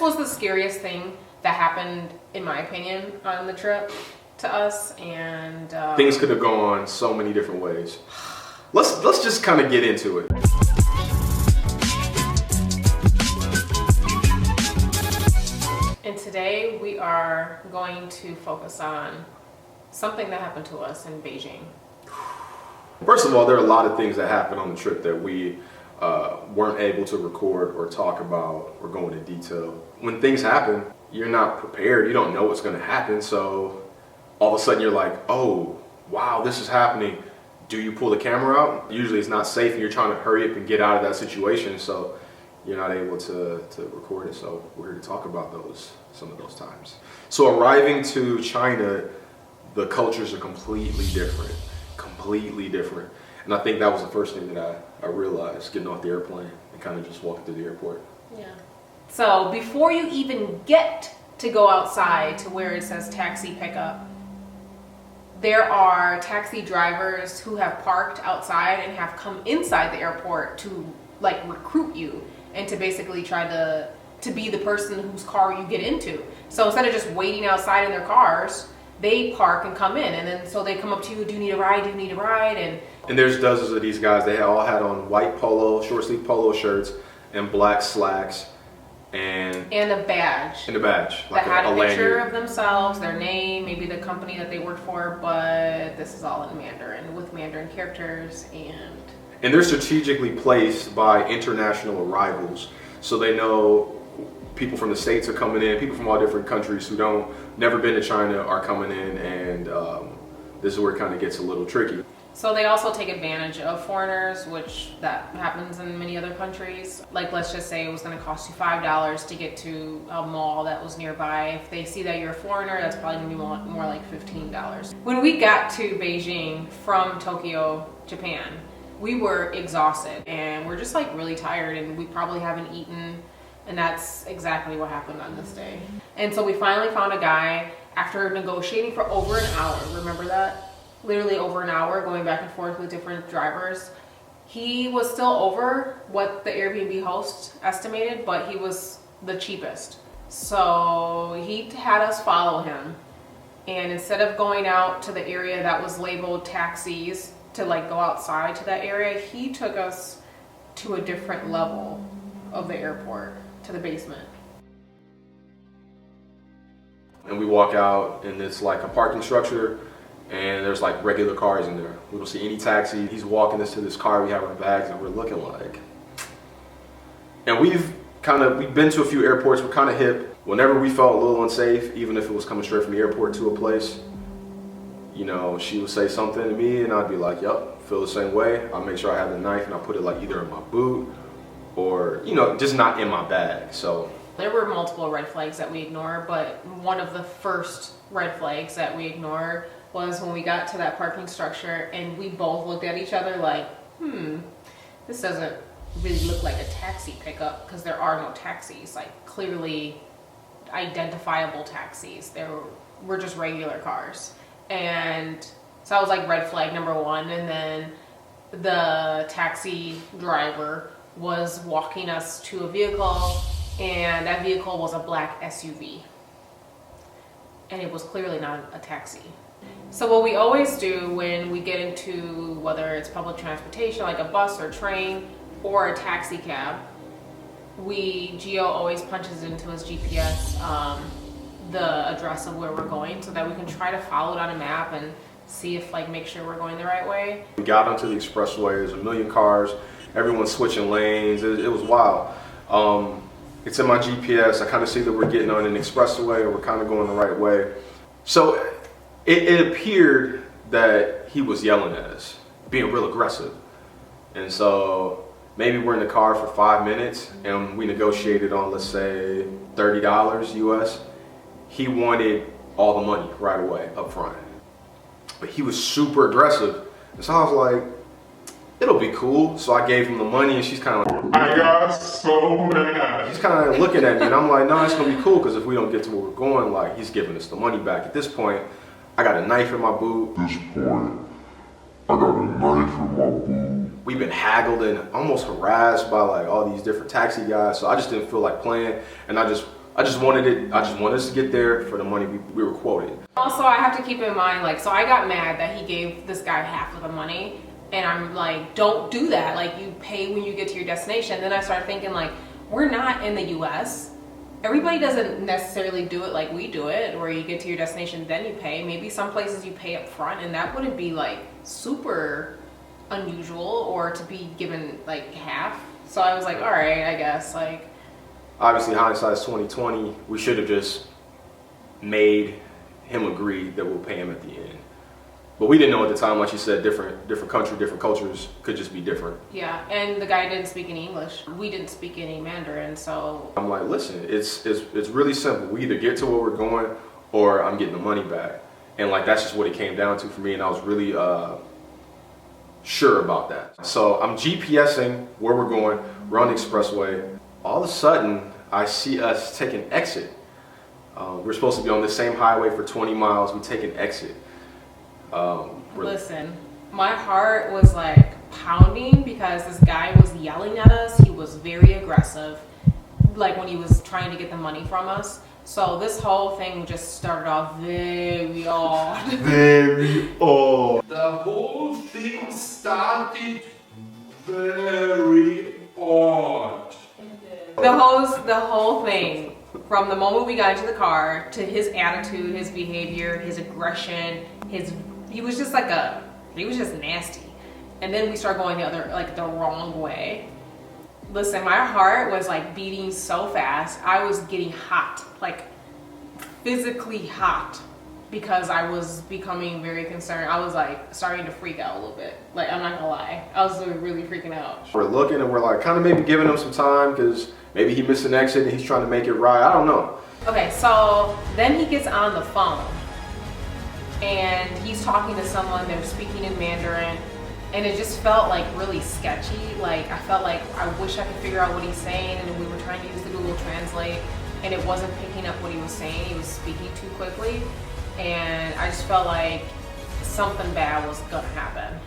this was the scariest thing that happened, in my opinion, on the trip to us. And things could have gone so many different ways. Let's just kind of get into it. And today we are going to focus on something that happened to us in Beijing. First of all, there are a lot of things that happened on the trip that we weren't able to record or talk about or go into detail. When things happen, you're not prepared. You don't know what's going to happen. So all of a sudden you're like, oh, wow, this is happening. Do you pull the camera out? Usually it's not safe and you're trying to hurry up and get out of that situation. So you're not able to record it. So we're here to talk about some of those times. So arriving to China, the cultures are completely different. And I think that was the first thing that I realized getting off the airplane and kind of just walking through the airport. Yeah. So before you even get to go outside to where it says taxi pickup, there are taxi drivers who have parked outside and have come inside the airport to like recruit you and to basically try to be the person whose car you get into. So instead of just waiting outside in their cars, they park and come in, and then so they come up to you, do you need a ride, and there's dozens of these guys. They all had on white polo, short sleeve polo shirts and black slacks and a badge. And a badge. That had a picture lanyard of themselves, their name, maybe the company that they worked for, but this is all in Mandarin with Mandarin characters and they're strategically placed by international arrivals. So they know people from the States are coming in, people from all different countries who never been to China are coming in, and this is where it kind of gets a little tricky. So they also take advantage of foreigners, which that happens in many other countries. Like, let's just say it was going to cost you $5 to get to a mall that was nearby. If they see that you're a foreigner, that's probably going to be more like $15. When we got to Beijing from Tokyo, Japan, we were exhausted and we're just like really tired, and we probably haven't eaten. And that's exactly what happened on this day. And so we finally found a guy after negotiating for over an hour. Remember that? Literally over an hour, going back and forth with different drivers. He was still over what the Airbnb host estimated, but he was the cheapest. So he had us follow him. And instead of going out to the area that was labeled taxis to like go outside to that area, he took us to a different level of the airport, to the basement. And we walk out and it's like a parking structure and there's like regular cars in there. We don't see any taxi. He's walking us to this car, we have our bags, and we're looking like. And we've been to a few airports, we're kind of hip. Whenever we felt a little unsafe, even if it was coming straight from the airport to a place, you know, she would say something to me and I'd be like, yep, feel the same way. I'll make sure I have the knife and I'll put it like either in my boot or, you know, just not in my bag. So there were multiple red flags that we ignored, but one of the first red flags that we ignored was when we got to that parking structure and we both looked at each other like, this doesn't really look like a taxi pickup, because there are no taxis, like clearly identifiable taxis. Were just regular cars. And so I was like, red flag number one. And then the taxi driver was walking us to a vehicle, and that vehicle was a black SUV. And it was clearly not a taxi. So what we always do when we get into, whether it's public transportation, like a bus or train or a taxi cab, Gio always punches into his GPS the address of where we're going so that we can try to follow it on a map and see if, like, make sure we're going the right way. We got onto the expressway, there's a million cars, everyone's switching lanes, it was wild. It's in my GPS, I kind of see that we're getting on an expressway or we're kind of going the right way. So it appeared that he was yelling at us, being real aggressive. And so maybe we're in the car for 5 minutes and we negotiated on, let's say, $30 US. He wanted all the money right away up front. But he was super aggressive. And so I was like, it'll be cool. So I gave him the money and she's kind of like, I got so mad. She's kind of looking at me and I'm like, no, it's gonna be cool, because if we don't get to where we're going, like, he's giving us the money back. At this point, I got a knife in my boot. We've been haggled and almost harassed by like all these different taxi guys. So I just didn't feel like playing. And I I just wanted us to get there for the money we were quoted. Also, I have to keep in mind, like, so I got mad that he gave this guy half of the money, and I'm like, don't do that. Like, you pay when you get to your destination. Then I started thinking, like, we're not in the US. Everybody doesn't necessarily do it like we do it, where you get to your destination, then you pay. Maybe some places you pay up front, and that wouldn't be like super unusual, or to be given like half. So I was like, all right, I guess, like. Obviously, hindsight's 2020. We should have just made him agree that we'll pay him at the end. But we didn't know at the time, like you said, different country, different cultures could just be different. Yeah, and the guy didn't speak any English. We didn't speak any Mandarin, so. I'm like, listen, it's really simple. We either get to where we're going, or I'm getting the money back. And like, that's just what it came down to for me, and I was really sure about that. So I'm GPSing where we're going. We're on the expressway. All of a sudden, I see us take an exit. We're supposed to be on the same highway for 20 miles. We take an exit. Listen, my heart was like pounding because this guy was yelling at us. He was very aggressive, like when he was trying to get the money from us. So this whole thing just started off very odd. Very odd. The whole thing started very odd. The whole thing, from the moment we got into the car to his attitude, his behavior, his aggression, he was just nasty. And then we started going the wrong way. Listen, my heart was like beating so fast. I was getting hot, like physically hot, because I was becoming very concerned. I was like starting to freak out a little bit. Like, I'm not gonna lie, I was really freaking out. We're looking and we're like kind of maybe giving him some time because maybe he missed an exit and he's trying to make it right. I don't know. Okay, so then he gets on the phone and he's talking to someone. They're speaking in Mandarin, and it just felt like really sketchy. Like, I felt like I wish I could figure out what he's saying, and we were trying to use the Google Translate, and it wasn't picking up what he was saying. He was speaking too quickly, and I just felt like something bad was gonna happen.